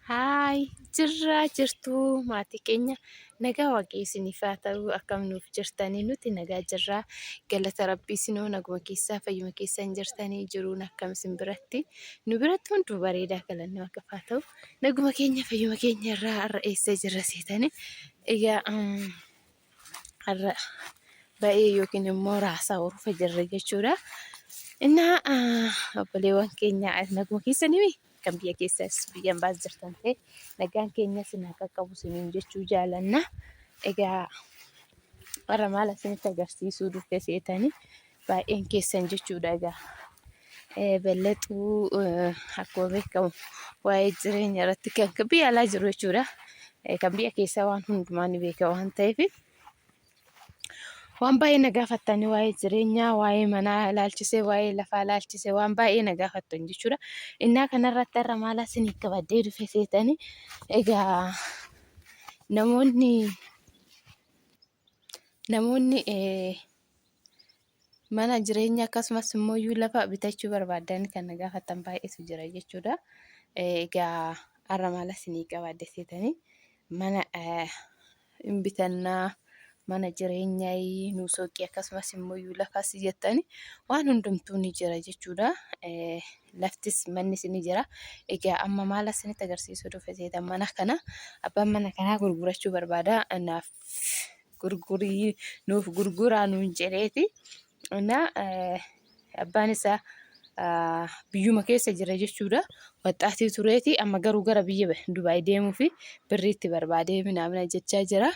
Haay jirtuu maatii keenya nagaa waaqessinii haa ta'u akkam nuuf jirtanii nuti nagaa jirraa galata rabbii sinoo naguma keessaa fayyuma keessan jirtanii jiruun akkam isin biratti nu biratti hunduu bareedaa galanni waaqaaf haa ta'u naguma keenya fayyuma keenya irraa har'a eessa jirra seetanii egaa har'a ba'ee yookiin immoo raasaa orufa jirra jechuudha. Innaa obboleewwan keenya naguma keessanii kan biyya keessas biyyan baas jirtan ta'e nagaan keenya sinaa qaqqabu siniin jechuu jaalanna. Egaa warra maal isinitti agarsiisuu dhufte seetanii baay'een keessan jechuudha. Egaa bal'axuu akkuma beekamu waa'ee jireenya irratti kan biyya alaa jiru jechuudha. Kan biyya keessaa waan hundumaa ni beeka waan ta'eef waan baay'ee na gaafattanii waa'ee jireenyaa, waa'ee manaa ilaalchisee, waa'ee lafaa ilaalchisee waan baay'ee na gaafattan jechuudha. Innaa kanarratti har'a maal isinii qabadhee dhufe seetanii egaa namoonni mana jireenyaa akkasumas immoo lafa bitachuu barbaadan kan na gaafattan baay'eetu jira jechuudha. Egaa har'a maal isinii qabadhee seetanii mana hin bitannaa. Mana jireenyaa nu soqii akkasumas immoo lafas jettanii waan hundumtuu ni jira jechuudha. Laftis mannis ni jira. Egaa amma maal isinitti agarsiisuu dhufe seetan mana kana abbaan mana kanaa gurgurachuu barbaada. Naaf nuuf gurguraa nuun jedheeti. Abbaan isaa biyyuma keessa jira jechuudha. Waxxaatii tureeti amma garuu gara biyya Dubaay deemuu fi birriitti barbaadee minaamina jechaa jira.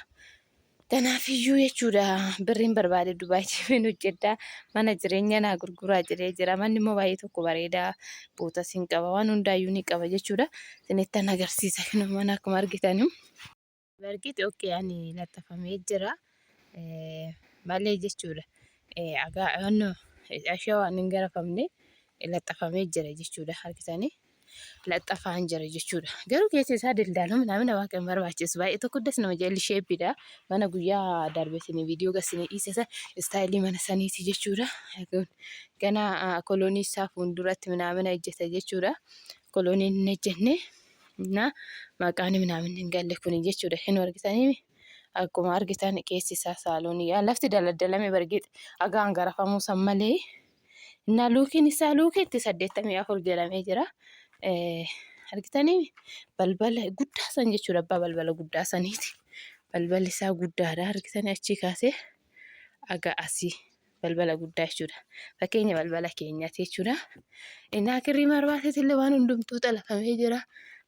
Kanaafiyyuu jechuudha birriin barbaade Dubaay deemeen hojjedhaa mana jireenyaa naa gurguraa jedhee jira. Manni immoo baay'ee tokko bareedaa bootas hin qaba waan hundaayyuu ni qaba jechuudha. Isinittan agarsiisa kan mana akkuma argitanii. Bargiti okkee ani laxxafamee jira malee jechuudha. Ashoo waan hin garafamne laxxafamee jira jechuudha argitanii. Laxxafaan jira jechuudha. Garuu keessa isaa daldaluu namni waan kan barbaachisu baay'ee tokko das nama jalli sheepidha. Mana guyyaa darbesanii viidiyoo gasinii dhiisesa istaayilii mana saniiti jechuudha. Gana koloonii isaa fuulduratti minaamina ejjeta jechuudha. Kolooniin hin ejjenne maqaan minaamina hin galle kuni jechuudha. Hin argitanii akkuma argitan keessi isaa saaloonii lafti daldalame bargite agaan garafamuu san malee. Luukiin isaa luukiitti 84 jedhamee jira. Argitanii balbala guddaa san jechuudha. Abbaa balbala guddaa saniiti. Balballi isaa guddaadha. Argitanii achii kaasee aga asii balbala guddaa jechuudha. Fakkeenya balbala keenyaati jechuudha. Innaa kirrii marbaateet illee waan hundumtuu xalafamee jira.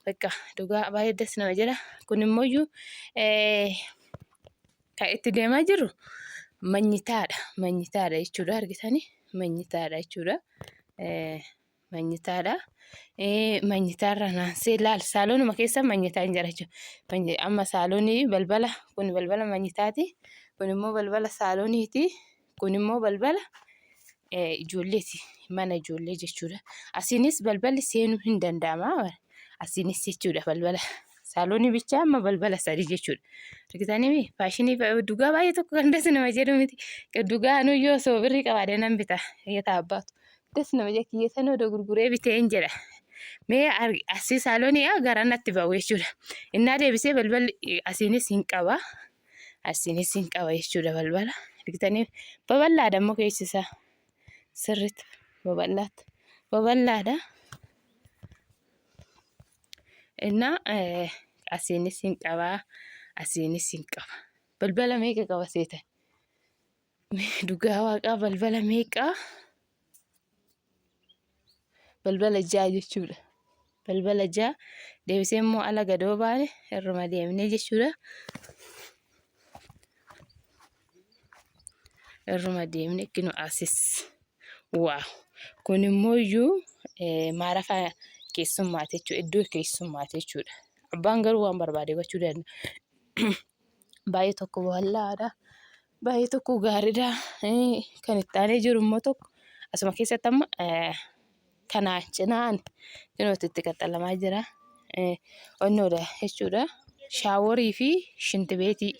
Bakka dhugaa baay'ee das nama jira. Kun immoo kan itti deemaa jiru manyitaadha. Manyitaadha jechuudha. Argitanii manyitaadha jechuudha. Manyitaadha. Manyitaarra naansee laal saaloonuma keessa manyitaa hin jira jechuudha. Amma saaloonii balbala kun balbala manyitaati. Kun immoo balbala saalooniiti. Kun immoo balbala ijoolleeti. Mana ijoollee jechuudha. Asiinis balballi seenuu hin danda'ama. Asiinis jechuudha balbala saaloonii bichaa amma balbala sadii jechuudha. Argitanii faashinii dhugaa baay'ee tokko kan das nama jedhu miti. Dhugaa nuyyoo osoo birrii qabaadhee nan bita. Eeyyata abbaatu. Das nama jakkiyyeessan odoo gurguree bitee hin jedha. Mee asii saaloonii gara natti ba'u jechuudha. Innaa deebisee balballi asiinis hin qaba. Asiinis hin qaba jechuudha balbala. Argitanii babal'aadha immoo keessi isaa sirriitti babal'aatti. Babal'aadha. Innaa asiinis hin qaba. Asiinis hin qaba. Balbala meeqa qaba seetan? Dhugaa waaqaa balbala meeqa? Balbala 6 jechuudha. Balbala 6 deebisee immoo ala gadoo baane irruma deemnee jechuudha. Irruma deemnee kinu asis. Waaw! Kun immoo maarafa keessummaati jechuudha. Iddoo keessummaati jechuudha. Abbaan garuu waan barbaade gochuu danda'a. Baay'ee tokko babal'aadha. Baay'ee tokko gaariidha. Kan itti aanee jiru immoo tokko asuma keessatti amma kanaa cinaan itti qaxxalamaa jira. Onnoodha jechuudha. Shaaworii fi shintibeetii.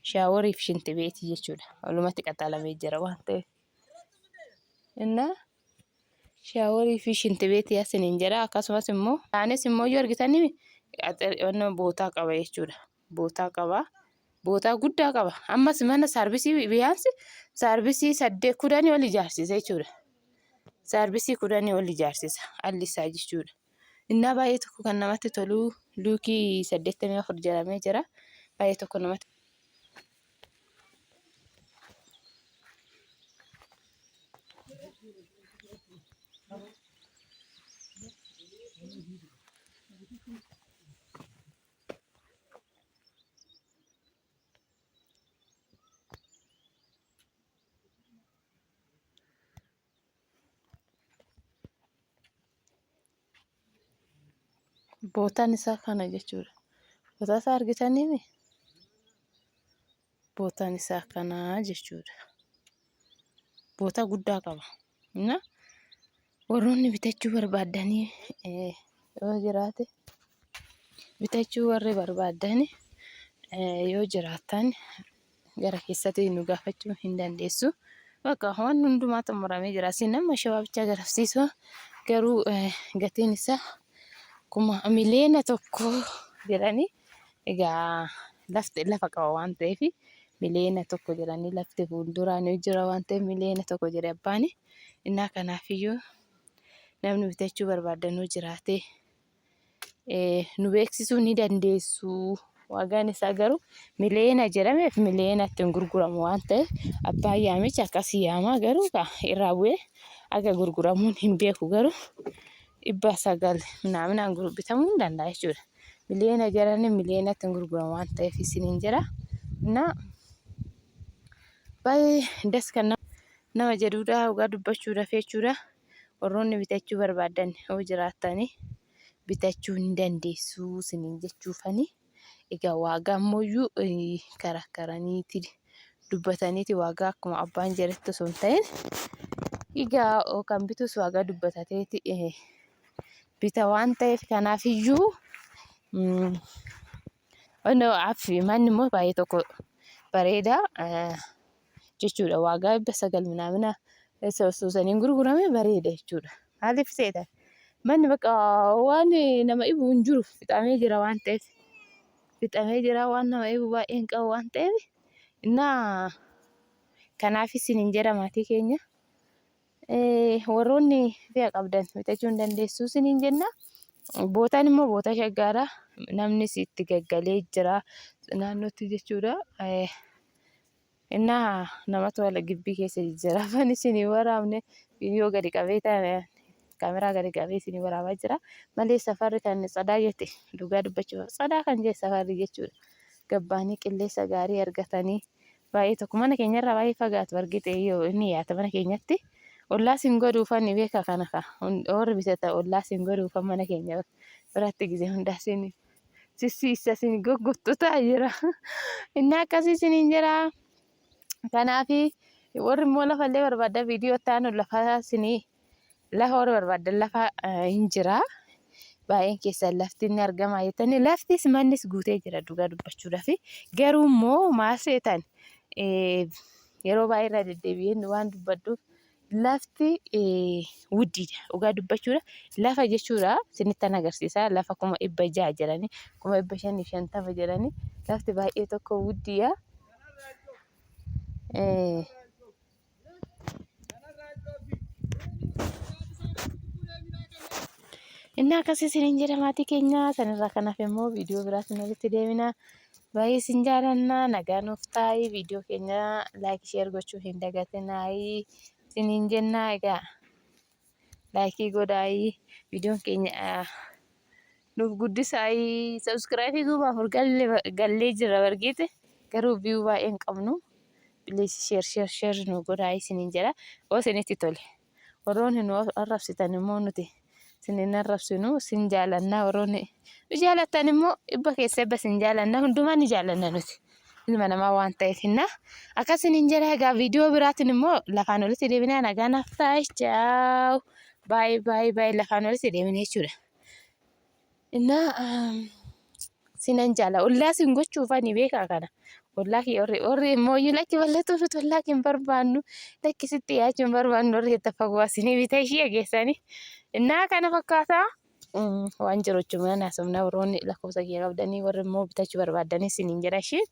Shaaworii fi shintibeetii jechuudha. Walumatti qaxxalamee jira waan ta'eef. Innaa shaaworii fi shinti beetii asiniin jira. Akkasumas immoo aanes immoo yoo argitanii bootaa qaba jechuudha. Bootaa qaba. Bootaa guddaa qaba. Ammas mana saarbisii biyaansi saarbisii 8-10 ol ijaarsisa jechuudha. Saarbisii 10 ol ijaarsisa alli isaa jechuudha. Innaa baay'ee tokko kan namatti tolu luukii 84 jedhamee jira. Baay'ee tokko namatti bootaan isaa kana jechuudha. Bootaa isaa argitanii bootaan isaa kana jechuudha. Bootaa guddaa qaba. Warroonni bitachuu barbaadanii yoo jiraate bitachuu warri barbaadanii yoo jiraatan gara keessatti nu gaafachuu hin dandeessu. Bakka waan hundumaa xumuramee jira. Isin nama shawaa bichaa garafsiisuu garuu gatiin isaa kuma miliyoona 1 jedhanii egaa lafa qaba waan ta'eef miliyoona 1 jedhanii lafti fuulduraan jira waan ta'eef miliyoona 1 jedhe abbaani. Innaa kanaafiyyuu namni bitachuu barbaadan jiraate nu beeksisuu ni dandeessu. Waagaan isaa garuu miliyoona jedhameef miliyoonatti hin gurguramu waan ta'eef abbaan yaamicha akkasii yaamaa garuu irraa bu'ee aga gurguramuun hin beeku garuu 900 ምናምን bitamuu hin danda'a jechuudha. Miliyoona jedhanii miliyoonatti hin gurguramu waan ta'eef isiniin jira. Innaa baay'ee das kan nama jedhuudha dhugaa dubbachuudhaaf jechuudha. Warroonni bitachuu barbaadan yoo jiraatanii bitachuu ni dandeessu isiniin jechuufani. Egaa waagaa ammoo karaakaraniiti dubbataniiti waagaa akkuma abbaan jedhetti osoo hin ta'in egaa kan bitus waagaa dubbatateeti bita waan ta'eef kanaafiyyuu manni immoo baay'ee tokko bareeda jechuudha. Waagaa 900 ምናምን saniin gurgurame bareeda jechuudha. Maaliif seetan manni bakka waan nama ibu hin jiru fixamee jira waan ta'eef fixamee jira waan nama ibu baay'een qabu waan ta'eef innaa kanaaf isiniin jedha maatii keenya warroonni fe'a qabdan bitachuu hin dandeessu isiniin jenna. Bootaan immoo boota shaggaadha. Namni itti gaggalee jira naannootti jechuudha. Innaa namatu wala gibbii keessa jira. Afaan isinii waraabne viidiyoo gadi qabee kaameraa gadi qabee isinii waraabaa jira. Malee safarri kan sadaa jette dhugaa dubbachuuf sadaa kan jedhe safarri jechuudha. Gabbaanii qilleensa gaarii argatanii baay'ee tokko mana keenyarraa baay'ee fagaatu argite yoo inni yaata mana keenyatti. Ollaa sin godhuufan ni beeka kana warri bitata ollaa sin godhuufan mana keenya biratti gisee hundaa sissiisa sin goggottotaa jira. Innaa akkasii isiniin jira. Kanaafi warri immoo lafallee barbaadan viidiyoo ta'an lafa warri barbaadan lafa hin jira. Baay'een keessan lafti inni argama jettanii laftis mannis guutee jira dhugaa dubbachuudhaaf. Garuu immoo maal seetan yeroo baay'ee irra deddeebi'een waan dubbadduuf lafti wuddiidha dhugaa dubbachuudha. Lafa jechuudha sinittan agarsiisa. Lafa 600 jedhanii 550 jedhanii lafti baay'ee tokko wuddiidha. Innaa akkasii isiniin jedha maatii keenya. Sanirraa kanaaf immoo viidiyoo biraatiin walitti deemina. Baay'ee isin jaallanna. Nagaa nuuf taa'aa. Viidiyoo keenya laayikii sheer gochuu hin dagatinaa isiniin jenna. Egaa laayikii godhaa. Viidiyoon keenya nuuf guddisaa. Sabskiraaybii guubaaf gallee jira bargeete garuu viyuu baay'ee hin qabnu. Please share nu godhaa isiniin jedha. Oo isinitti tole. Warroonni nu arrabsitan immoo nuti sinin arrabsinu sin jaalannaa. Warroonni nu jaalattan immoo dhibba keessa dhibba sin jaalannaa. Hundumaa ni jaalanna nuti ilma namaa waan ta'eef akkasiniin jedha. Egaa viidiyoo biraatiin immoo lafaan walitti deebinaa. Nagaa naaf taa'aa. Ciao. Baay'ee lafaan walitti deebinee jechuudha. Innaa sinan jaala ollaa sin gochuufani beekaa kana ollaa kee warri immoo lakki bal'atuuf ollaa kee hin barbaannu lakki sitti dhiyaachuu hin barbaannu warri itti fagoo asinii bita ishee geessanii innaa kana fakkaataa waan jiru jechuudha naasumna warroonni lakkoofsa kee qabdanii warri immoo bitachuu barbaadanii siniin jedha isheen